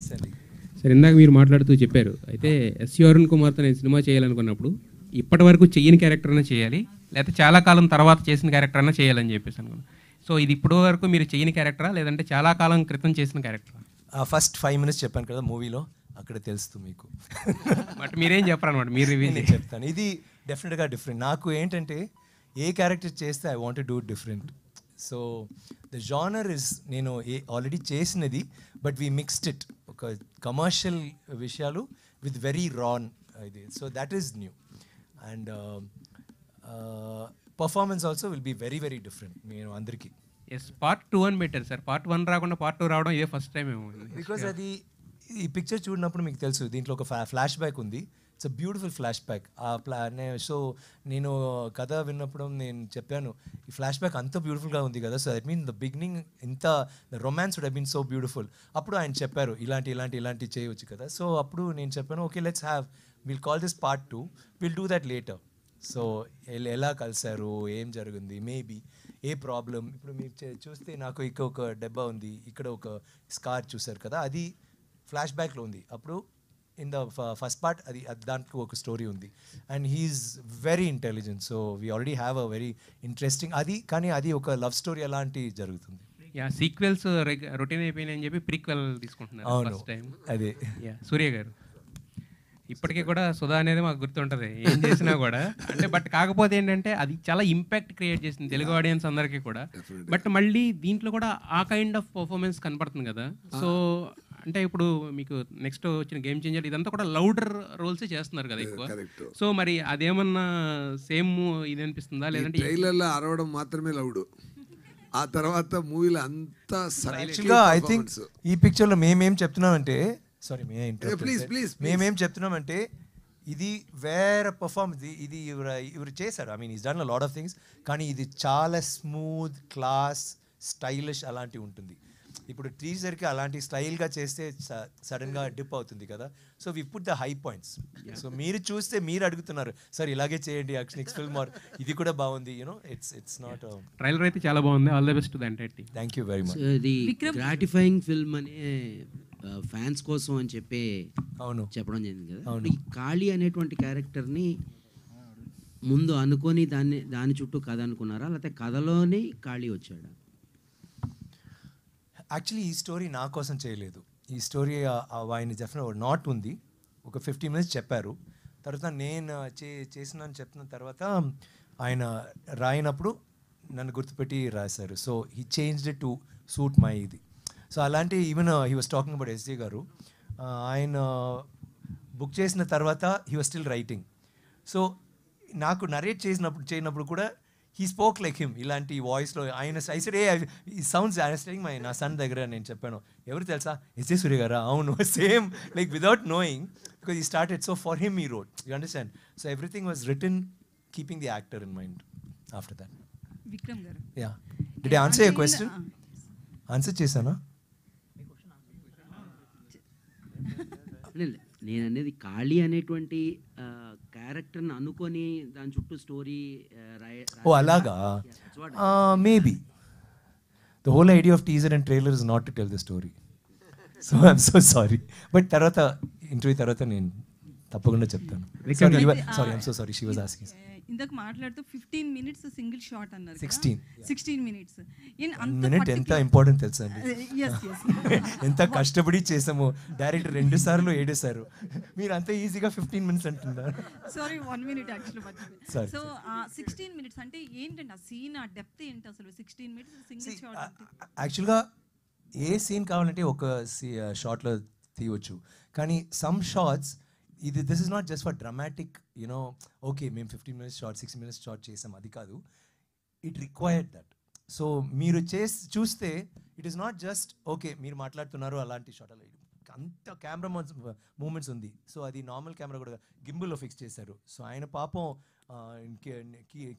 సరే సరే, ఇందాక మీరు మాట్లాడుతూ చెప్పారు అయితే ఎస్వి అరుణ్ కుమార్తో నేను సినిమా చేయాలనుకున్నప్పుడు ఇప్పటి వరకు చెయ్యని క్యారెక్టర్ అయినా చేయాలి, లేకపోతే చాలా కాలం తర్వాత చేసిన క్యారెక్టర్ అయినా చేయాలని చెప్పేసి అనుకున్నాను. సో ఇది ఇప్పటి వరకు మీరు చెయ్యని క్యారెక్టరా, లేదంటే చాలా కాలం క్రితం చేసిన క్యారెక్టరా? ఫస్ట్ 5 minutes చెప్పాను కదా మూవీలో, అక్కడ తెలుస్తుంది మీకు. బట్ మీరేం చెప్పరు అనమాట, మీరు రివీల్ నేను చెప్తాను, ఇది డెఫినెట్గా డిఫరెంట్. నాకు ఏంటంటే ఏ క్యారెక్టర్ చేస్తే I want do different. So the genre is, నేను ఆల్రెడీ చేసినది, బట్ వీ మిక్స్డ్ ఇట్, ఒక కమర్షియల్ విషయాలు విత్ వెరీ రాన్ ఇది. So that is new. And performance also will be very very different నేను అందరికీ. ఎస్, పార్ట్ 2 అని పెట్టారు sir. Part 1 రాకుండా పార్ట్ 2 రావడం ఇదే ఫస్ట్ టైం ఏమో. బికాజ్ అది ఈ పిక్చర్ చూడినప్పుడు మీకు తెలుసు, దీంట్లో ఒక ఫ్లాష్ బ్యాక్ ఉంది. It's a beautiful flash back. So నేను కథ విన్నప్పుడు నేను చెప్పాను, ఈ ఫ్లాష్ బ్యాక్ అంత బ్యూటిఫుల్గా ఉంది కదా, so that mean the beginning ఇంత the romance would have been so beautiful. అప్పుడు ఆయన చెప్పారు ఇలాంటి చేయవచ్చు కదా. సో అప్పుడు నేను చెప్పాను, okay let's will call this part 2, will do that later. So ఎలా కలిసారు, ఏం జరిగింది, మేబీ ఏ ప్రాబ్లం. ఇప్పుడు మీరు చూస్తే నాకు ఇక్కడ ఒక డబ్బా ఉంది, ఇక్కడ ఒక స్కార్ చూసారు కదా, అది ఫ్లాష్ బ్యాక్లో ఉంది. అప్పుడు ఇన్ ద ఫస్ట్ పార్ట్ అది దాంట్లో ఒక స్టోరీ ఉంది. And he is very intelligent. So we already have a very interesting అది, కానీ అది ఒక లవ్ స్టోరీ అలాంటి జరుగుతుంది. యా, సీక్వెల్స్ రొటీన్ అయిపోయినాయని చెప్పి ప్రీక్వెల్ తీసుకుంటున్నారు అవును, ఫస్ట్ టైం. అదే. యా, సూర్య గారు ఇప్పటికీ కూడా సుధా అనేది మాకు గుర్తుంటుంది ఏం చేసినా కూడా. అంటే బట్ కాకపోతే ఏంటంటే అది చాలా ఇంపాక్ట్ క్రియేట్ చేసింది తెలుగు ఆడియన్స్ అందరికీ కూడా. బట్ మళ్ళీ దీంట్లో కూడా ఆ కైండ్ ఆఫ్ పర్ఫార్మెన్స్ కనపడుతుంది కదా. సో అంటే ఇప్పుడు మీకు నెక్స్ట్ వచ్చిన గేమ్ చేంజర్ ఇదంతా కూడా లౌడర్ రోల్సే చేస్తున్నారు కదా ఎక్కువ. సో మరి అదేమన్నా సేమ్ ఇది అనిపిస్తుందా, లేదంటే ట్రైలర్లో అరవడం మాత్రమే లౌడ్, ఆ తర్వాత మూవీలో అంతా యాక్చువల్గా ఐ థింక్ ఈ పిక్చర్లో మేమేం చెప్తున్నామంటే, సారీ మేమేం చెప్తున్నామంటే, ఇది వేరే పర్ఫార్మెన్స్. ఇది ఇವರು చేశారు, I mean is done a lot of things, కానీ ఇది చాలా స్మూత్, క్లాస్, స్టైలిష్ అలాంటివి ఉంటుంది. ఇప్పుడు టీజర్కి అలాంటి స్టైల్గా చేస్తే సడన్గా డిప్ అవుతుంది కదా. So we put the high points. సో మీరు చూస్తే మీరు అడుగుతున్నారు, సార్ ఇలాగే చేయండి నెక్స్ట్ ఫిల్మ్, ఆర్ ఇది కూడా బాగుంది, యూనో ఇట్స్ నాట్. ట్రైలర్ అయితే చాలా బాగుంది. All the best to the entire team. Thank you very much. ఇది గ్రాటిఫైయింగ్ ఫిల్మ్ అనే ఫ్యాన్స్ కోసం అని చెప్పి అవును చెప్పడం జరిగింది కదా. అవును. ఈ కాళీ అనేటువంటి క్యారెక్టర్ని ముందు అనుకొని దాని చుట్టూ కథ అనుకున్నారా, లేకపోతే కథలోనే కాళీ వచ్చాడా? యాక్చువల్లీ ఈ స్టోరీ నా కోసం చేయలేదు. ఈ స్టోరీ ఆయన డెఫినెట్ నాట్ ఉంది, ఒక 15 minutes చెప్పారు. తర్వాత నేను చేసినాను చెప్పిన తర్వాత ఆయన రాయినప్పుడు నన్ను గుర్తుపెట్టి రాశారు. So he changed it to suit my ఇది. సో అలాంటి even he was talking about SJ గారు, ఆయన బుక్ చేసిన తర్వాత he was still writing. So నాకు నరేట్ చేయనప్పుడు కూడా హీ స్పోక్ లైక్ హిమ్, ఇలాంటి వాయిస్లో. ఆయన ఐసడే ఈ సౌండ్స్ అండర్స్టాండింగ్ నా సన్ దగ్గర నేను చెప్పాను, ఎవరు తెలుసా, ఎస్జే సూర్య గారా, అవును, same like without knowing, because he started. So for him he wrote, you understand. So everything was written keeping the actor in mind. After that Vikram గారు, yeah, did I answer your question? Answer చేశానా? నేను అనేది కాళీ అనేటువంటి క్యారెక్టర్ని అనుకొని దాని చుట్టూ story ఓ అలాగా, maybe the whole idea of teaser and trailer is not to tell the story. So I'm so sorry, but తర్వాత ఇంటర్వ్యూ తర్వాత నేను తప్పకుండా చెప్తాను. Sorry, I'm so sorry, she was asking. ఇందాక మాట్లాడుతూ 15 minutes సింగిల్ షాట్ అన్నారు. 16 minutes. Minute ఎంత important తెలుసా అండి? ఎంత కష్టపడి చేసాము. డైరెక్టర్ 2 సార్లు ఏడేశారు, మీరు అంత ఈజీగా 15 minutes అంటున్నారు. Sorry, 1 minute actually. So 16 minutes అంటే ఏంటండి ఆ సీన్, ఆ డెప్త్ ఏంటి అసలు? 16 minutes సింగిల్ షాట్. యాక్చువల్గా ఏ సీన్ కావాలంటే ఒక షార్ట్లో తీయవచ్చు, కానీ some shorts this is not just for dramatic, you know, okay మేము 15 minutes షార్ట్ 60 minutes షార్ట్ చేసాం, అది కాదు. It required that. సో మీరు చూస్తే it is not just okay మీరు మాట్లాడుతున్నారు అలాంటి షాట్, అలా అంత కెమెరా మూమెంట్స్ ఉంది. సో అది నార్మల్ కెమెరా కూడా గింబుల్లో ఫిక్స్ చేశారు. సో ఆయన పాపం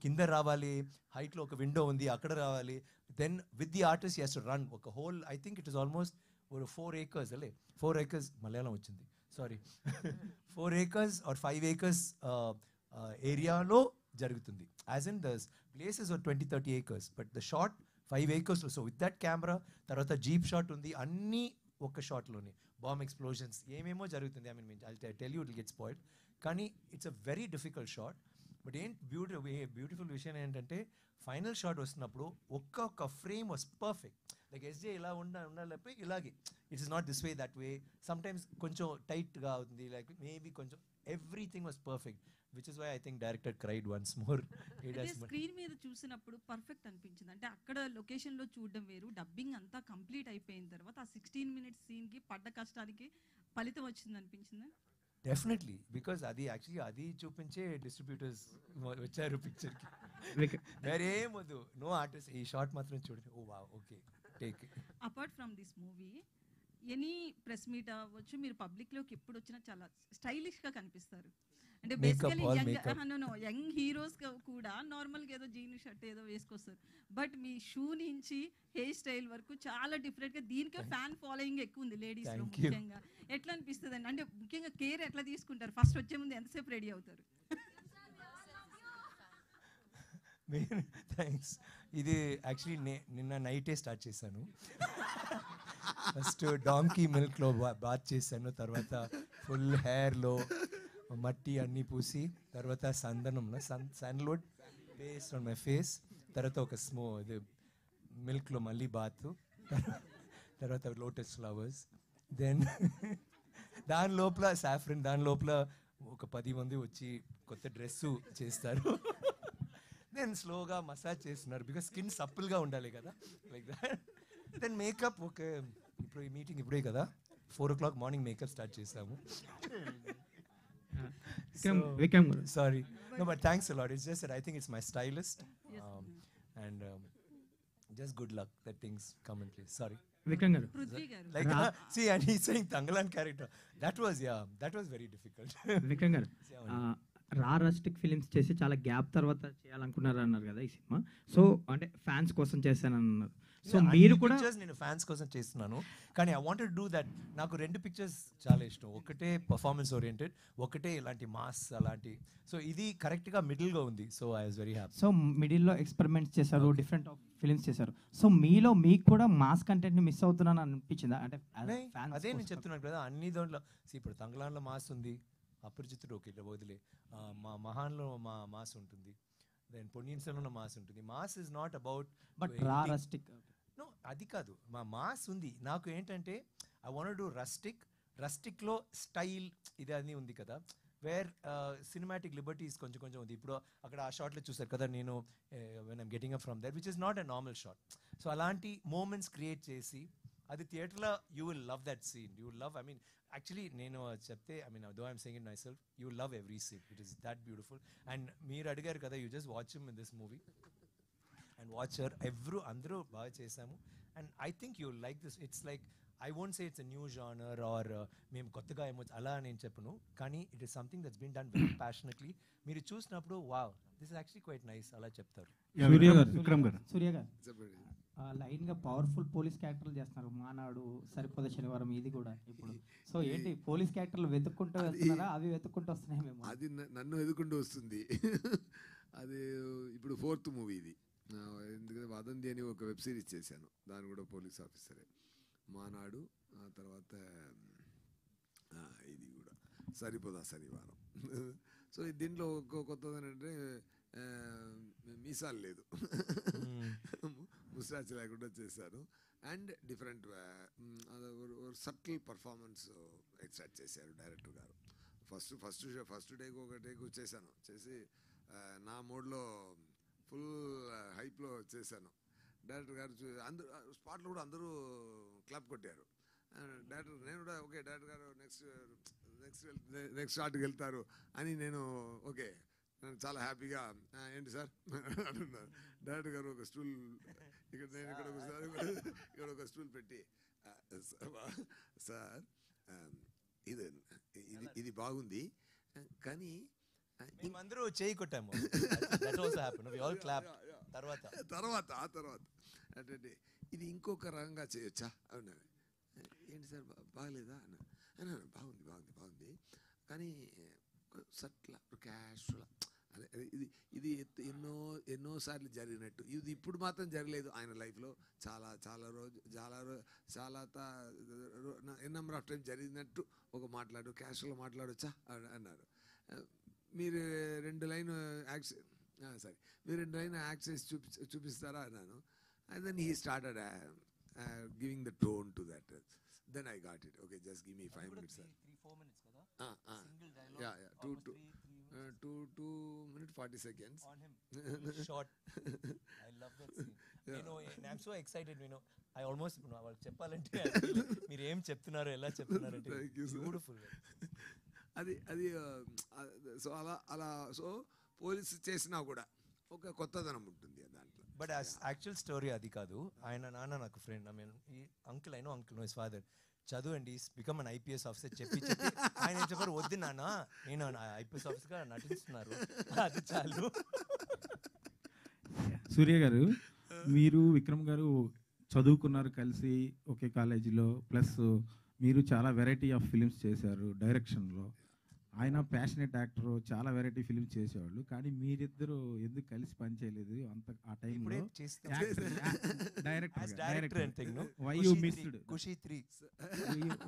కింద రావాలి, హైట్లో ఒక విండో ఉంది అక్కడ రావాలి, then with the artist he has to run ఒక whole, I think it is almost 4 acres అలే, 4 acres మలయాళం వచ్చింది, సారీ 4 acres or 5 acres ఏరియాలో జరుగుతుంది. As in the places 20-30 acres, but the short 5 acres. So with that camera, తర్వాత jeep shot ఉంది, అన్నీ ఒక షాట్లోనే బాంబ్ ఎక్స్ప్లోజన్స్ ఏమేమో జరుగుతుంది. I mean I tell you it get spoiled. కానీ it's a very difficult shot. But beautiful విషయం ఏంటంటే ఫైనల్ షాట్ వస్తున్నప్పుడు ఒక్కొక్క frame was perfect. Like SJ ఇలా ఉండాలి ఇలాగే, it's is not this way that way, sometimes కొంచెం టైట్గా అవుతుంది, లైక్ మేబీ కొంచెం everything was perfect, which is why I think director cried once more. Screen మీద చూసినప్పుడు పర్ఫెక్ట్ అనిపించింది. అంటే అక్కడ లొకేషన్ లో చూడడం వేరు, డబ్బింగ్ అంతా కంప్లీట్ అయిపోయిన తర్వాత ఆ 16 minutes సీన్ కి పడ్డ కష్టానికి ఫలితం వచ్చింది అనిపించింది. డెఫినెట్లీ, బికాస్ అది యాక్చువల్లీ అది చూపించే డిస్ట్రిబ్యూటర్స్ వచ్చారు పిక్చర్కి. వేరేం వద్దు, నో ఆర్టిస్ట్, ఈ షార్ట్ మాత్రం చూడండి, ఓ వా okay take. Apart from this movie any press meet అవ్వచ్చు, మీరు పబ్లిక్లోకి ఎప్పుడు వచ్చినా చాలా స్టైలిష్గా కనిపిస్తారు. అంటే బేసికలీ యంగ్ హీరోస్ కూడా నార్మల్గా ఏదో జీన్ షర్ట్ ఏదో వేసుకొస్తారు, బట్ మీ షూ నుంచి హెయిర్ స్టైల్ వరకు చాలా డిఫరెంట్గా, దీనికే ఫ్యాన్ ఫాలోయింగ్ ఎక్కువ ఉంది లేడీస్లో ముఖ్యంగా. ఎట్లా అనిపిస్తుంది అండి? అంటే ముఖ్యంగా కేర్ ఎట్లా తీసుకుంటారు? ఫస్ట్ వచ్చే ముందు ఎంతసేపు రెడీ అవుతారు? థ్యాంక్స్. ఇది యాక్చువల్లీ నిన్న నైటే స్టార్ట్ చేశాను. ఫస్ట్ డాంకీ మిల్క్లో బాత్ చేశాను, తర్వాత ఫుల్ హెయిర్లో మట్టి అన్నీ పూసి, తర్వాత సందనంలో sandalwood paste on my face, తర్వాత ఒక ఇది మిల్క్లో మళ్ళీ బాత్, తర్వాత లోటస్ ఫ్లవర్స్, దెన్ దాని లోపల సాఫ్రన్, దాని లోపల ఒక 10 మంది వచ్చి కొత్త డ్రెస్సు చేస్తారు. దెన్ స్లోగా మసాజ్ చేస్తున్నారు, బికాస్ స్కిన్ సప్పుల్గా ఉండాలి కదా, like that. Then makeup okay, ఇప్పుడు ఈ మీటింగ్ ఇప్పుడే కదా, 4 o'clock మార్నింగ్ మేకప్ స్టార్ట్ చేసాము. Sorry, no, but thanks a lot. It's just that I think it's my stylist, and just good luck that things come in place. Sorry. Vikram గారు, పృథ్వీ గారు Like see, and he's saying Tangalan character. That was very difficult. Vikram గారు, రా rustic films చేసి చాలా gap తర్వాత చేయాలనుకున్నారు అన్నారు కదా ఈ సినిమా. సో అంటే ఫ్యాన్స్ కోసం చేశానన్నారు. సో మీరు కూడా నేను ఫ్యాన్స్ కోసం చేస్తున్నాను, కానీ ఐ వాంటెడ్ డూ దట్. నాకు 2 పిక్చర్స్ చాలా ఇష్టం, ఒకటే పర్ఫార్మెన్స్ ఓరియంటెడ్, ఒకటే ఇలాంటి మాస్ అలాంటి. సో ఇది కరెక్ట్గా మిడిల్గా ఉంది, so I was very happy. So మిడిల్లో ఎక్స్పెరిమెంట్స్ చేశారు, డిఫరెంట్ ఫిలిమ్స్ చేశారు. సో మీలో మీకు కూడా మాస్ కంటెంట్ని మిస్ అవుతున్నాను అనిపించిందా? అంటే అదే నేను చెప్తున్నాను కదా, అన్ని దాంట్లో ఇప్పుడు తంగలాన్లో మాస్ ఉంది, అపరిచితుడు ఓకే వదిలే, మా మహాన్లో మాస్ ఉంటుంది, దెన్ పొన్నియిన్ సెల్వన్లో మాస్ ఉంటుంది. Mass is not about but raw rustic no, అది కాదు. మాస్ ఉంది నాకు ఏంటంటే, ఐ వాంట్ డు రస్టిక్లో స్టైల్ ఇది అది ఉంది కదా, వేర్ సినిమాటిక్ లిబర్టీస్ కొంచెం ఉంది. ఇప్పుడు అక్కడ ఆ షాట్లో చూసారు కదా, నేను when I'm getting up from that, which is not a normal shot. So అలాంటి మూమెంట్స్ క్రియేట్ చేసి, అది థియేటర్లో you will love that scene, you will love. I mean actually నేను చెప్తే, I mean though I'm saying it myself, you will love every scene, it is that beautiful. And మీరు అడిగారు కదా, you just watch him in this movie and watch her, అందరూ బాగా చేశాము. And I think you like this. It's like, I won't say it's a new genre or మేము కొత్తగా ఏమో అలా నేను చెప్పను, కానీ it is something that's been done very passionately. మీరు చూసినప్పుడు wow, this is actually quite nice అలా చెప్తారు. సూర్య గారు, లైన్గా పవర్ఫుల్ పోలీస్ క్యారెక్టర్లు చేస్తున్నారు, మానాడు, సరిపోద శనివారం, ఇది కూడా ఇప్పుడు. సో ఏంటి పోలీస్ క్యారెక్టర్లు వెతుక్కుంటూ వెళ్తున్నారా, అవి వెతుక్కుంటూ వస్తున్నాయి? మేము అది నన్ను వెతుక్కుంటూ వస్తుంది. అది ఇప్పుడు 4th మూవీ ఇది. ఎందుకంటే వదంతి అని ఒక వెబ్ సిరీస్ చేశాను, దాని కూడా పోలీస్ ఆఫీసరే. మానాడు, ఆ తర్వాత ఇది కూడా సరిపోదా శనివారం. సో దీంట్లో కొత్తది ఏంటంటే మీసాలు లేదు, ముస్టాచ్ లేకుండా చేశారు. And different subtle performance extract చేశారు డైరెక్టర్ గారు. ఫస్ట్ టేక్ ఒక టేక్ చేసి నా మోడ్లో ఫుల్ హైప్లో చేశాను. డైరెక్టర్ గారు అందరూ స్పాట్లో కూడా అందరూ క్లాప్ కొట్టారు. డైరెక్టర్ నేను కూడా ఓకే, డైరెక్టర్ గారు నెక్స్ట్ షాట్కి వెళ్తారు అని నేను ఓకే, నేను చాలా హ్యాపీగా ఏంటి సార్ అంటున్నారు. డైరెక్టర్ గారు ఒక స్టూల్ ఇక్కడ ఒక స్టూల్ పెట్టి, సార్ ఇది బాగుంది, కానీ అందరూ చేయి కొట్టాము. తర్వాత అంటే ఇది ఇంకొక రకంగా చేయొచ్చా అన్నారు. ఏంటి సార్ బాగలేదా అన్నారు. బాగుంది, కానీ సట్లా క్యాషువల్ ఇది ఇది ఎన్నోసార్లు జరిగినట్టు, ఇది ఇప్పుడు మాత్రం జరగలేదు ఆయన లైఫ్లో, చాలా నెంబర్ ఆఫ్ టైం జరిగినట్టు ఒక క్యాషువల్గా మాట్లాడొచ్చా అన్నారు. మీరు 2 లైన్ యాక్ట్ చేసి చూపిస్తారా అన్నాను. And then he started giving the tone to that. Then I got it. Okay, just give me 5 minutes, sir. 3-4 minutes kada? Single dialogue. Yeah. 2 minutes 40 seconds. On him. Short. I love that scene. You know, I'm so excited, you know. I almost వాళ్ళు చెప్పాలంటే మీరు ఏం చెప్తున్నారో ఎలా చెప్తున్నారంటే beautiful. అది so police చేసినా కూడా ఒక కొత్తదనం ఉంటుంది దాంట్లో. బట్ యాక్చువల్ స్టోరీ అది కాదు. ఆయన నాన్న నాకు ఫ్రెండ్, ఐ మీన్ ఈ అంకుల్ అయినో అంకుల్ నో హిస్ ఫాదర్, చదువండి బికమ్ అన్ IPS ఆఫీసర్ చెప్పి ఆయన ఏం చెప్పారు, వద్దు నాన్న నేను IPS ఆఫీసర్గా నటిస్తున్నారు అది చాలు. సూర్య గారు, మీరు విక్రమ్ గారు చదువుకున్నారు కలిసి ఒకే కాలేజీలో, ప్లస్ మీరు చాలా వెరైటీ ఆఫ్ ఫిలిమ్స్ చేశారు డైరెక్షన్లో. ఆయన ప్యాషనెట్ యాక్టర్, చాలా వెరైటీ ఫిలిమ్స్ చేసేవాళ్ళు. కానీ మీరిద్దరు ఎందుకు కలిసి పనిచేయలేదు ఆ టైంలో? Why you missed? Kushi 3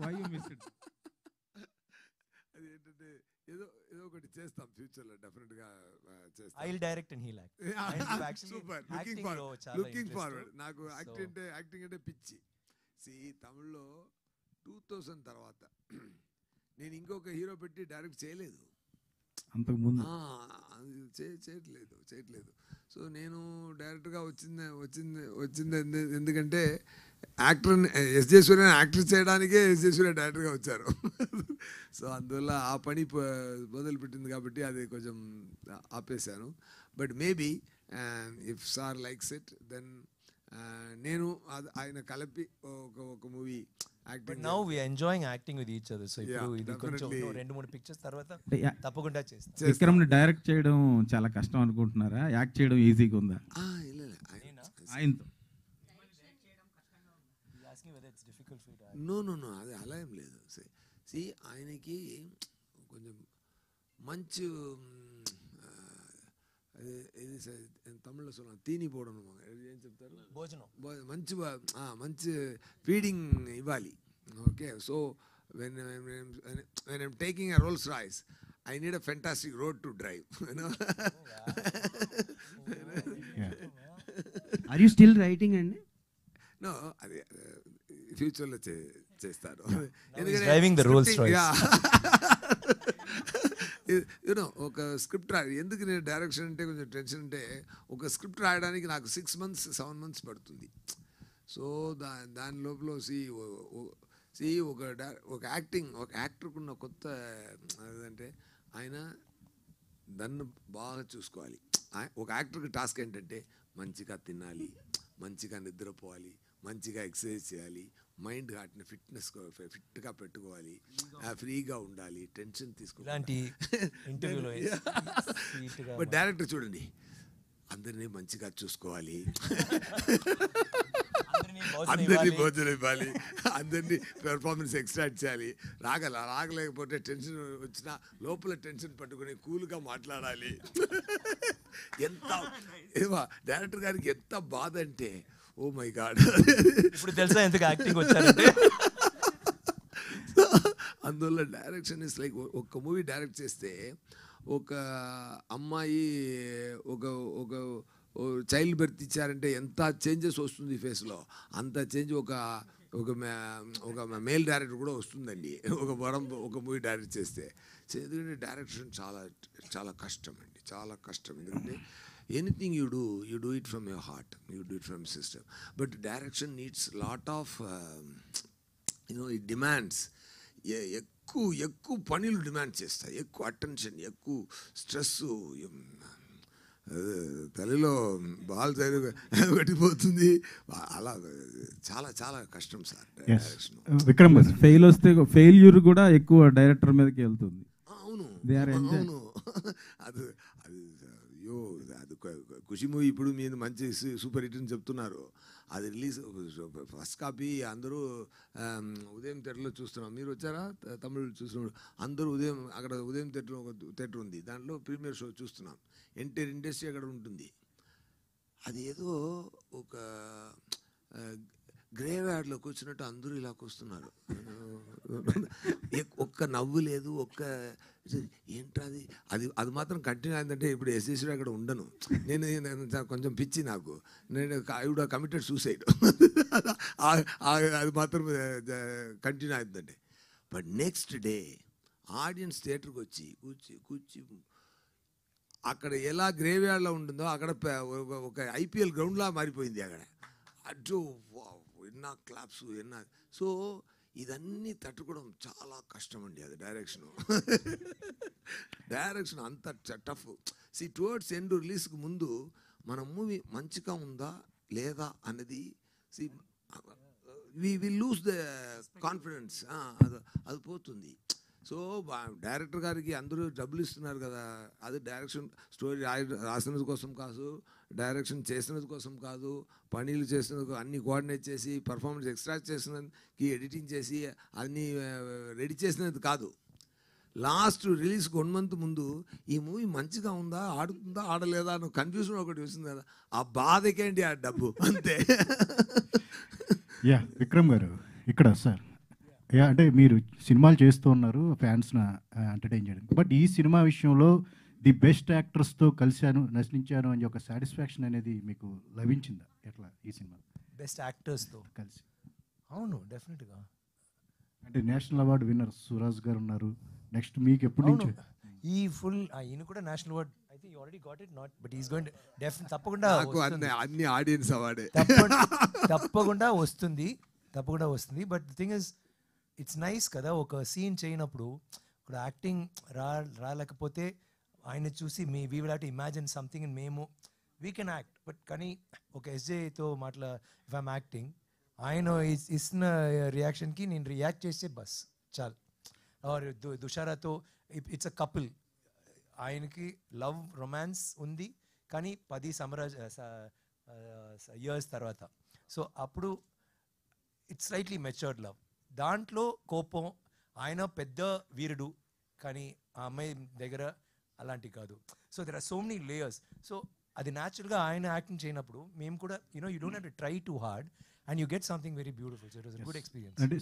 why you missed? అది ఏంటంటే ఏదో ఒకటి చేస్తాం ఫ్యూచర్లో, డెఫినెట్గా చేస్తాం. I will direct and he like. Super, looking forward. నాకు యాక్టింగ్ అంటే పిచ్చి. తమిళ్లో 2000 తర్వాత నేను ఇంకొక హీరో పెట్టి డైరెక్ట్ చేయలేదు, అంతకుముందు చేయట్లేదు. సో నేను డైరెక్ట్గా వచ్చింది ఎందుకంటే యాక్టర్ని ఎస్.జే. సూర్యని యాక్టర్ చేయడానికే ఎస్.జే. సూర్య డైరెక్టర్గా వచ్చారు. సో అందువల్ల ఆ పని మొదలుపెట్టింది కాబట్టి అది కొంచెం ఆపేశాను. But maybe if sir likes it then నేను ఆయన కలిపి ఒక movie But now we are enjoying acting with each other. So ఇది కొంచెం 2-3 పిక్చర్స్ తర్వాత తప్పకుండా చేస్తాం. విక్రమ్ని డైరెక్ట్ చేయడం చాలా కష్టం అనుకుంటున్నారా? యాక్ట్ చేయడం ఈజీగా ఉందా? ఆయనతో నో అది అలా ఏం లేదు. ఆయనకి కొంచెం మంచి ఇది తమిళ్లో சொல்லுவாங்க తీని పోవడం, ఏం చెప్తారు, భోజనం, మంచి ఫీడింగ్ ఇవ్వాలి. Okay, so when I'm taking a Rolls Royce, I need a fantastic road to drive, you know. Are you still writing అండి? No, అది ఫ్యూచర్లో చేస్తారు. driving the Rolls Royce. You know ఒక స్క్రిప్ట్ ఎందుకు నేను డైరెక్షన్ అంటే కొంచెం టెన్షన్ అంటే, ఒక స్క్రిప్ట్ రాయడానికి నాకు 6 months 7 months పడుతుంది. సో దాని లోపల ఒక యాక్టర్కు ఉన్న కొత్త అదంటే ఆయన దాన్ని బాగా చూసుకోవాలి. ఒక యాక్టర్కి టాస్క్ ఏంటంటే మంచిగా తినాలి, మంచిగా నిద్రపోవాలి, మంచిగా ఎక్సర్సైజ్ చేయాలి, మైండ్ వాటిని ఫిట్గా పెట్టుకోవాలి, ఫ్రీగా ఉండాలి, టెన్షన్ తీసుకోవాలి. బట్ డైరెక్టర్ చూడండి, అందరినీ మంచిగా చూసుకోవాలి, అందరినీ భోజనం ఇవ్వాలి, అందరినీ పెర్ఫార్మెన్స్ ఎక్స్ట్రాక్ట్ చేయాలి. రాగలేకపోతే టెన్షన్ వచ్చినా లోపల టెన్షన్ పట్టుకుని కూల్గా మాట్లాడాలి. డైరెక్టర్ గారికి ఎంత బాధ అంటే, ఓ మై గాడ్, ఇప్పుడు తెలుసా ఎందుకు యాక్టింగ్ వచ్చారంటే. అందువల్ల డైరెక్షన్ ఇస్ లైక్, ఒక మూవీ డైరెక్ట్ చేస్తే ఒక అమ్మాయి ఒక చైల్డ్ బర్త్ ఇచ్చారంటే ఎంత చేంజెస్ వస్తుంది ఫేస్లో, అంత చేంజ్ ఒక మేల్ డైరెక్టర్ కూడా వస్తుందండి ఒక మూవీ డైరెక్ట్ చేస్తే. ఎందుకంటే డైరెక్షన్ చాలా చాలా కష్టం అండి, చాలా కష్టం. ఎందుకంటే anything you do it from your heart, you do it from system. But direction needs lot of it demands ఎక్కువ పనులు డిమాండ్ చేస్తాయి, ఎక్కువ అటెన్షన్, ఎక్కువ స్ట్రెస్, తల్లిలో బాల్ పట్టిపోతుంది, అలా చాలా చాలా కష్టం సార్ డైరెక్షన్. విక్రమ్ ఫెయిల్యూర్ కూడా ఎక్కువ డైరెక్టర్ మీదకి వెళ్తుంది. అవును అది అయ్యో, అది ఖుషి మూవీ ఇప్పుడు మీరు మంచి సూపర్ హిట్ అని చెప్తున్నారు. అది రిలీజ్ ఫస్ట్ కాపీ అందరూ ఉదయం థియేటర్లో చూస్తున్నాం. మీరు వచ్చారా తమిళ్ చూసినప్పుడు? అందరూ ఉదయం అక్కడ ఉదయం థియేటర్ ఒక థియేటర్ ఉంది, దాంట్లో ప్రీమియర్ షో చూస్తున్నాం. ఎంటైర్ ఇండస్ట్రీ అక్కడ ఉంటుంది. అది ఏదో ఒక గ్రేవ్ యార్డ్లోకి వచ్చినట్టు అందరూ ఇలా కూస్తున్నారు. ఒక్క నవ్వు లేదు, ఒక్క ఏంటది అది అది మాత్రం కంటిన్యూ అయిందంటే ఇప్పుడు ఎస్ఎస్సీ అక్కడ ఉండను నేను. కొంచెం పిచ్చి నాకు, నేను ఐ వుడ్ కమిటెడ్ సూసైడ్. అది మాత్రం కంటిన్యూ అయిందంటే. బట్ నెక్స్ట్ డే ఆడియన్స్ థియేటర్కి వచ్చి కూర్చి అక్కడ ఎలా గ్రేవ్ యార్డ్లో ఉంటుందో అక్కడ ఒక ఐపీఎల్ గ్రౌండ్లా మారిపోయింది అక్కడ. అటు ఎన్నా క్లాప్స్ ఎన్నా. సో ఇదన్నీ తట్టుకోవడం చాలా కష్టం అండి. అది డైరెక్షన్ అంత టఫ్. సి టువర్డ్స్ ఎండ్ రిలీజ్కి ముందు మన మూవీ మంచిగా ఉందా లేదా అన్నది see we will lose the confidence. అది పోతుంది. సో డైరెక్టర్ గారికి అందరూ డబ్బులు ఇస్తున్నారు కదా, అది డైరెక్షన్ స్టోరీ రాసినది కోసం కాదు, డైరెక్షన్ చేసినది కోసం కాదు, పనీలు చేసినందుకు అన్ని కోఆర్డినేట్ చేసి పర్ఫార్మెన్స్ ఎక్స్ట్రాక్ట్ చేసినందుకు ఎడిటింగ్ చేసి అన్నీ రెడీ చేసినది కాదు. లాస్ట్ రిలీజ్కి 1 month ముందు ఈ మూవీ మంచిగా ఉందా, ఆడుతుందా, ఆడలేదా అని కన్ఫ్యూజన్ ఒకటి వస్తుంది కదా, ఆ బాధకేంటి ఆ డబ్బు అంతే. యా విక్రమ్ గారు ఇక్కడ సార్, యా అంటే మీరు సినిమాలు చేస్తూ ఉన్నారు ఫ్యాన్స్ని ఎంటర్టైన్ చేయడానికి, బట్ ఈ సినిమా విషయంలో ది బెస్ట్ యాక్టర్స్తో కలిశాను, నశించాను అని ఒక సాటిస్ఫాక్షన్ అనేది మీకు లభించిందా ఎట్లా ఈ సినిమా? బెస్ట్ యాక్టర్స్తో కలిసి. అవును, డెఫినెట్గా. అంటే నేషనల్ అవార్డు విన్నర్ సురాజ్ గారు ఉన్నారు. నెక్స్ట్ మీకు ఎప్పటి నుంచి ఈ ఈయన కూడా national award I think already got it, not but is going తప్పకుండా అన్ని ఆడియన్స్ అవార్డే తప్పకుండా వస్తుంది. But the thing is it's nice కదా, ఒక సీన్ చేయనప్పుడు ఒక యాక్టింగ్ రాలేకపోతే ఆయన చూసి we will have to imagine something and మేము వీ కెన్ యాక్ట్. బట్ కానీ ఒక ఎస్జేతో ఇఫ్ ఐమ్ యాక్టింగ్, ఆయన ఇస్తున్న రియాక్షన్కి నేను రియాక్ట్ చేస్తే బస్ చాలు. ఆర్ దుషారాతో ఇట్స్ అ కపుల్, ఆయనకి లవ్ రొమాన్స్ ఉంది కానీ 10 years తర్వాత. సో అప్పుడు ఇట్స్ స్లైట్లీ మెచ్యూర్డ్ లవ్. దాంట్లో కోపం, ఆయన పెద్ద వీరుడు కానీ ఆ అమ్మాయి దగ్గర అలాంటి కాదు. So there are so many layers. So అది న్యాచురల్గా ఆయన యాక్టింగ్ చేయనప్పుడు మేము కూడా you don't have to try too hard and you get something very beautiful. So it was a good experience. అంటే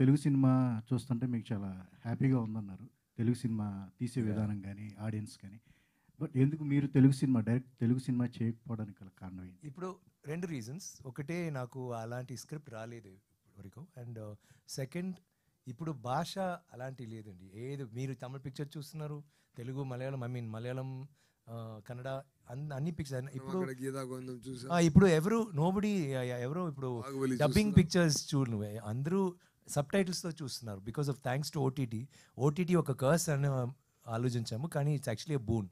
తెలుగు సినిమా చూస్తుంటే మీకు చాలా హ్యాపీగా ఉందన్నారు, తెలుగు సినిమా తీసే విధానం కానీ ఆడియన్స్ కానీ. బట్ ఎందుకు మీరు డైరెక్ట్ తెలుగు సినిమా చేయకపోవడానికి గల కారణం ఏంటి? ఇప్పుడు 2 reasons. ఒకటే, నాకు అలాంటి స్క్రిప్ట్ రాలేదు వరకు, అండ్ సెకండ్ ఇప్పుడు భాష అలాంటి లేదండి. మీరు తమిళ పిక్చర్ చూస్తున్నారు, తెలుగు, మలయాళం, మలయాళం, కన్నడ, అన్ని పిక్చర్స్. ఇప్పుడు ఎవరు ఇప్పుడు డబ్బింగ్ పిక్చర్స్ చూడు, అందరూ సబ్ టైటిల్స్తో చూస్తున్నారు because of thanks to OTT ఒక కర్స్ అని ఆలోచించాము, కానీ ఇట్స్ యాక్చువల్లీ ఎ బూన్.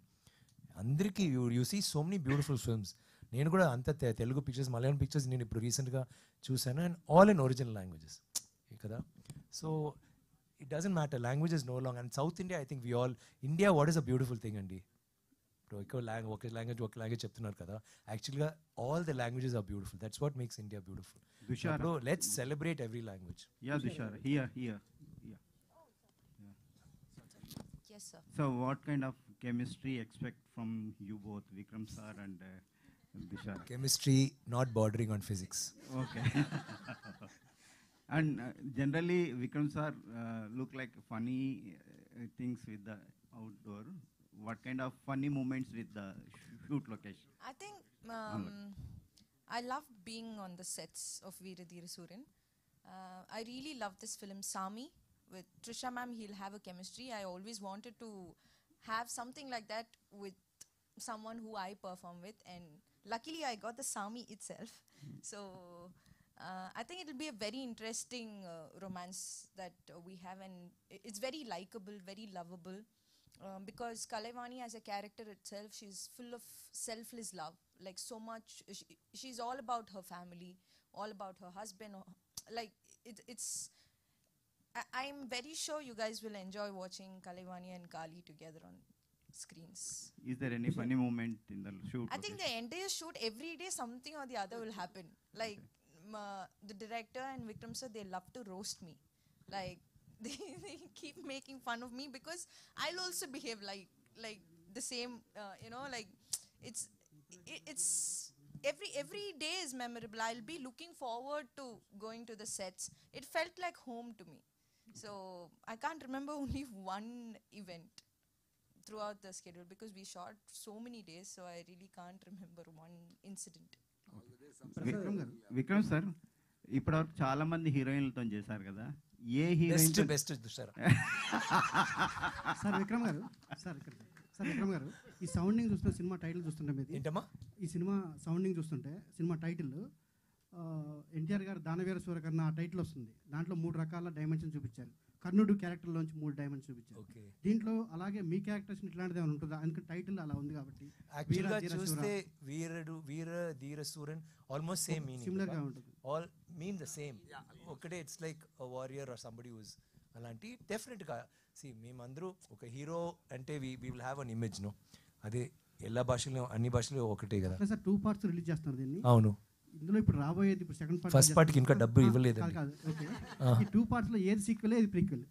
అందరికీ you see so many beautiful films. నేను కూడా అంత తెలుగు పిక్చర్స్, మలయాళం పిక్చర్స్ నేను ఇప్పుడు రీసెంట్గా చూశాను, and all in original languages కదా. So it doesn't matter, languages no long. And South India, I think India what is a beautiful thing అండి. ఇప్పుడు ఒక లాంగ్వేజ్ చెప్తున్నారు కదా, యాక్చువల్గా all the languages are beautiful. That's what makes India beautiful. ఇప్పుడు let's celebrate every language. Yeah, Dushar, here. Yeah. Yes, sir. So what kind of chemistry expect from you both, Vikram sir and Dushar? Chemistry not bordering on physics. Okay. And generally Vikram sir look like funny things with the outdoor. What kind of funny moments with the shoot location? I think I love being on the sets of Veerathira Surin. I really love this film Sami with Trisha ma'am. He'll have a chemistry. I always wanted to have something like that with someone who I perform with, and luckily I got the Sami itself. So I think it'll be a very interesting romance that we have, and it's very likable, very lovable, because Kalaivani as a character itself, she's full of selfless love, like so much. She's all about her family, all about her husband. Like it's I'm very sure you guys will enjoy watching Kalaivani and Kali together on screens. Is there any funny moment in the shoot? I think the entire shoot, every day something or the other will happen. Like the director and Vikram sir, they love to roast me. Like they keep making fun of me because I'll also behave like the same. Like it's every day is memorable. I'll be looking forward to going to the sets. It felt like home to me. So I can't remember only one event throughout the schedule because we shot so many days, so I really can't remember one incident. Vikram sir ఇప్పటివరకు చాలా మంది హీరోయిన్లతో చేశారు కదా, ఏ heroine best చూసారా sir Vikram గారు? Sir Vikram గారు, ఈ sounding చూస్తుంటే సినిమా టైటిల్ చూస్తుంటే మీది ఏంటమ్మా? ఈ సినిమా సౌండింగ్ చూస్తుంటే సినిమా టైటిల్ ఎన్టీఆర్ గారు దానవీర సూరకర్ణ ఆ టైటిల్ వస్తుంది. దాంట్లో 3 రకాల డైమెన్షన్ చూపించారు. కర్ణుడు క్యారెక్టర్లోంచి 3 డైమెన్షన్ చూపించారు. దీంట్లో అలాగే మీ క్యారెక్టర్స్ ఇట్లాంటిది ఏమైనా ఉంటుందా? అందుకని టైటిల్ అలా ఉంది కాబట్టి యాక్చువల్గా చూస్తే Veera Dheera Sooran almost same meaning, similar గా ఉంటుంది. All mean the same. ఒకటే it's like a warrior or somebody whose అలాంటి డెఫినెట్గా మేమందరూ ఒక హీరో అంటే we will have an image no. అదే എല്ലാ భాషలో అన్ని భాషలు ఒకటే కదా సార్. 2 పార్ట్స్ రిలీజ్ చేస్తున్నారు దీన్ని. అవును. ఇందులో ఇప్పుడు రాబోయేది ఇప్పుడు సెకండ్ పార్ట్. ఫస్ట్ పార్ట్కి ఇంకా డబ్బు ఇవ్వలేదు. ఓకే, ఈ 2 పార్ట్స్లో ఏది సీక్వెల్ ఏది ప్రీక్వెల్?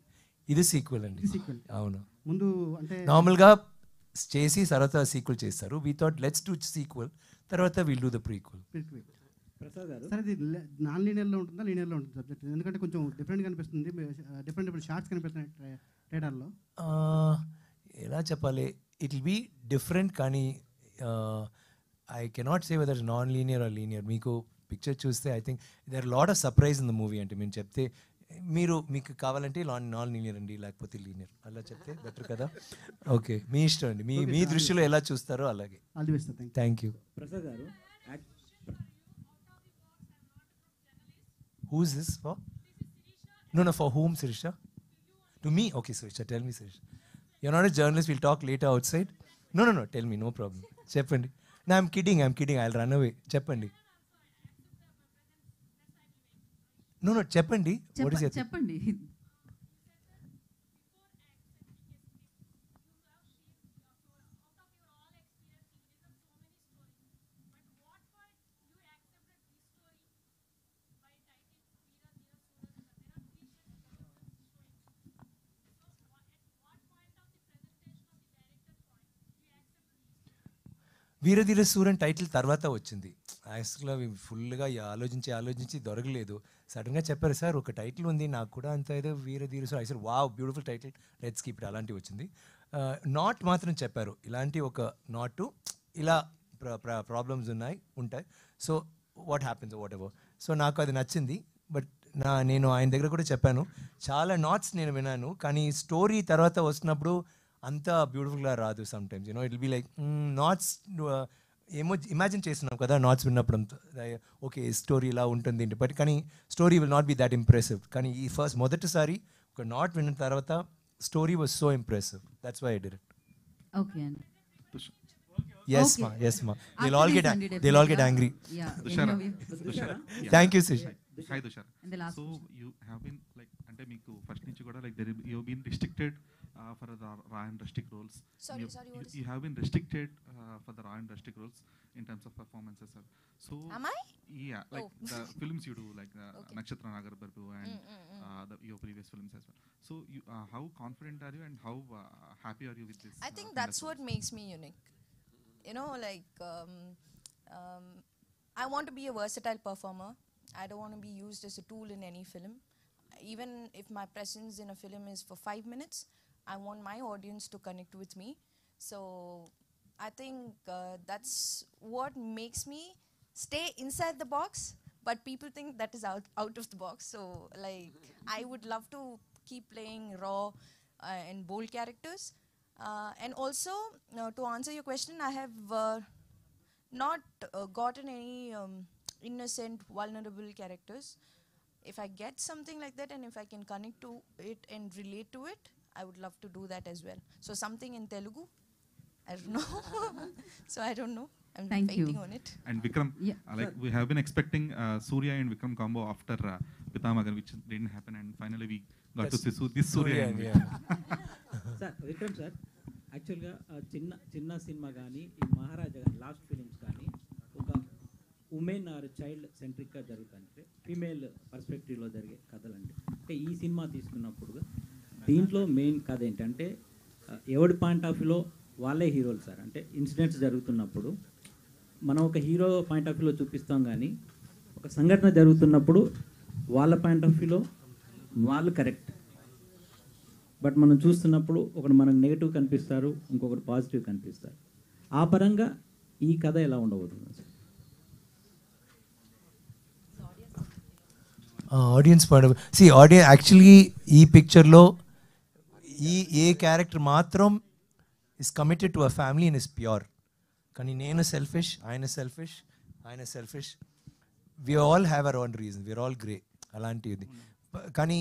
ఇది సీక్వెల్ అండి. సీక్వెల్. అవును. ముందు అంటే నార్మల్గా చేసి తర్వాత సీక్వెల్ చేస్తారు. We thought let's do sequel, తర్వాత will do the prequel. Prasad గారు, సార్ ఇది నాన్ లీనియర్లో ఉంటుందా లీనియర్లో ఉంటుంది సబ్జెక్ట్? ఎందుకంటే కొంచెం డిఫరెంట్ కనిపిస్తుంది, డిఫరెంట్ షార్ట్స్ కనిపిస్తున్నాయి ట్రేడర్లో. ఎలా చెప్పాలి, ఇట్ విల్ బీ డిఫరెంట్, కానీ I cannot say whether non linear or linear. మీకు పిక్చర్ చూస్తే I think there lot of surprise in the movie. అంటే మేము చెప్తే మీకు కావాలంటే నాన్ లీనియర్ అండి, లేకపోతే లీనియర్ అలా చెప్తే బెటర్ కదా. ఓకే, మీ ఇష్టం అండి, మీ దృష్టిలో ఎలా చూస్తారో అలాగే. Thank you. ప్రసాద్ గారు, who is this for? No, for whom, Sirisha? To me? Okay, Sirisha, tell me, Sirisha. You're not a journalist, we'll talk later outside. No, tell me, no problem. Cheppandi. No, I'm kidding, I'll run away. Cheppandi. No, cheppandi. What is it? చెప్పండి. Veera Dheera సూరన్ title తర్వాత వచ్చింది. యాక్చువల్గా ఫుల్గా ఆలోచించి దొరకలేదు. సడన్గా చెప్పారు, sir ఒక టైటిల్ ఉంది నాకు కూడా అంత ఏదో Veeradheera Sooran. I said wow, beautiful title, let's keep it. అలాంటివి వచ్చింది. నాట్ మాత్రం చెప్పారు, ఇలాంటి ఒక నాటు ఇలా ప్రాబ్లమ్స్ ఉంటాయి. So what happens what ever. So నాకు అది నచ్చింది. బట్ నేను ఆయన దగ్గర కూడా చెప్పాను, చాలా నాట్స్ నేను విన్నాను, కానీ స్టోరీ తర్వాత వస్తున్నప్పుడు అంత బ్యూటిఫుల్గా రాదు. Sometimes it will be like knots ఏమో ఇమాజిన్ చేస్తున్నాం కదా నాట్స్ విన్నప్పుడు, ఓకే స్టోరీ ఇలా ఉంటుంది, బట్ కానీ story will not be that impressive. కానీ ఈ మొదటిసారి ఒక నాట్ విన్న తర్వాత story was so impressive. That's why I did it. Okay అండి. Yes, ma. They'll all get angry. Dushara. Thank you, Sirisha. Hi, Dushara. So you have been like, ante meeku first nunchi kuda like you have been restricted for the raw and rustic roles. Sorry, you have been restricted for the raw and rustic roles in terms of performances, sir. So am I? Yeah, like the films you do, like Nakshatra Nagar Barbu and your previous films as well. So you, how confident are you and how happy are you with this? I think that's what makes me unique. I want to be a versatile performer. I don't want to be used as a tool in any film. Even if my presence in a film is for 5 minutes, I want my audience to connect with me. So I think that's what makes me stay inside the box, but people think that is out of the box. So like I would love to keep playing raw and bold characters. And also, to answer your question, I have not gotten any innocent, vulnerable characters. If I get something like that and if I can connect to it and relate to it, I would love to do that as well. So something in Telugu, I don't know. So I don't know. I'm waiting on it. And Vikram, like we have been expecting Surya and Vikram combo after Pitamagan, which didn't happen, and finally we got to see this Surya and Vikram. Sir Vikram sir, యాక్చువల్గా చిన్న cinema కానీ ఈ మహారాజా last films కానీ ఒక women are child సెంట్రిక్గా జరుగుతుంటే female పర్స్పెక్టివ్లో జరిగే కథలండి. అంటే ఈ సినిమా తీసుకున్నప్పుడు దీంట్లో మెయిన్ కథ ఏంటంటే ఎవడి పాయింట్ ఆఫ్ వ్యూలో వాళ్ళే హీరోలు సార్. అంటే ఇన్సిడెంట్స్ జరుగుతున్నప్పుడు మనం ఒక హీరో పాయింట్ ఆఫ్ వ్యూలో చూపిస్తాం, కానీ ఒక సంఘటన జరుగుతున్నప్పుడు వాళ్ళ పాయింట్ ఆఫ్ వ్యూలో వాళ్ళు కరెక్ట్. బట్ మనం చూస్తున్నప్పుడు ఒకటి మనకు నెగిటివ్ కనిపిస్తారు, ఇంకొకటి పాజిటివ్ కనిపిస్తారు. ఆ పరంగా ఈ కథ ఎలా ఉండబోతుంది sir? Audience point audience actually ఈ పిక్చర్లో ఏ క్యారెక్టర్ మాత్రం is committed to a family and is pure. కానీ నేను సెల్ఫిష్, ఆయన సెల్ఫిష్, ఆయన selfish. We all have our own reason, we're all grey అలాంటిది. కానీ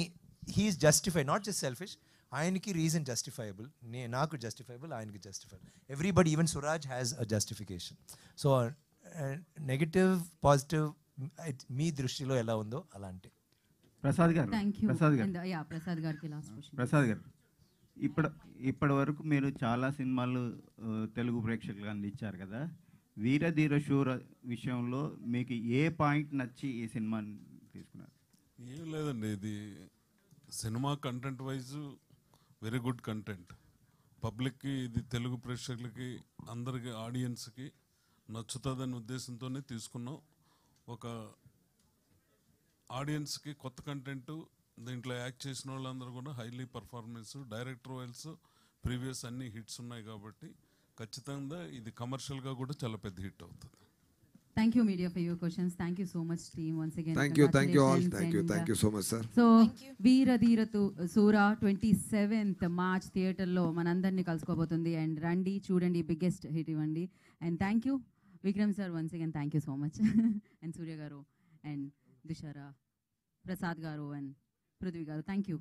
he's justify, not just selfish. ఆయనకి రీజన్ జస్టిఫైబుల్, నాకు జస్టిఫైబుల్, ఆయనకి justifiable. Everybody, even Suraj has a justification. So negative positive మీ దృష్టిలో ఎలా ఉందో అలాంటి. ప్రసాద్ గారు, ప్రసాద్ గారు, ప్రసాద్ గారికి లాస్ట్ క్వశ్చన్. ప్రసాద్ గారు, ఇప్పటి వరకు మీరు చాలా సినిమాలు తెలుగు ప్రేక్షకులకు అందించారు కదా. వీరధీర శూర విషయంలో మీకు ఏ పాయింట్ నచ్చి ఈ సినిమాని తీసుకున్నారు? ఏం లేదండి, ఇది cinema content wise very good content. పబ్లిక్కి, ఇది తెలుగు ప్రేక్షకులకి, అందరికి, ఆడియన్స్కి నచ్చుతుందనే ఉద్దేశంతోనే తీసుకున్నాం. ఒక ఆడియన్స్కి కొత్త కంటెంట్, దీంట్లో యాక్ట్ చేసిన వాళ్ళందరూ కూడా highly performance, director vials previous అన్ని హిట్స్ ఉన్నాయి కాబట్టి ఖచ్చితంగా ఇది కమర్షియల్గా కూడా చాలా పెద్ద హిట్ అవుతుంది. Thank you media for your questions. Thank you so much team once again. Thank you all. Thank you so much sir. So Veeradhira Sura 27th March theater lo manandarni kaluskobotundi and randi chudandi biggest hit ivandi. And thank you Vikram sir once again, thank you so much. And Surya garu and Dishara, Prasad garu and Prithvi garu, thank you.